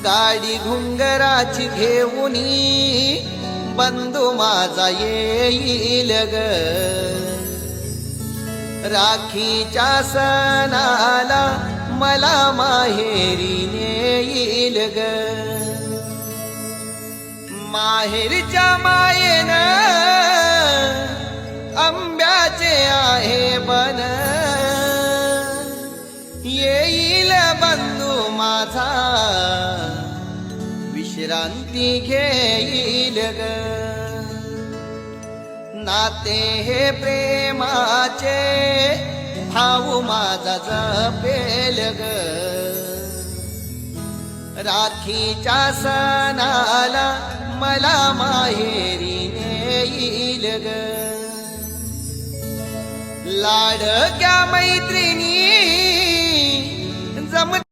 गाडी घुंगराची घेऊनी बंधू माझा येईल ग, राखीच्या सणाला मला माहेरी नेईल ग. माहेरच्या मायेनं आंब्याचे आहे बन, येईल बंधू माझा विश्रांती घेईल ग. नाते हे प्रेमाचे भाऊ माझा जपेल ग, राखीच्या सणाला मला माहेरी नेईल ग. लाडक्या मैत्री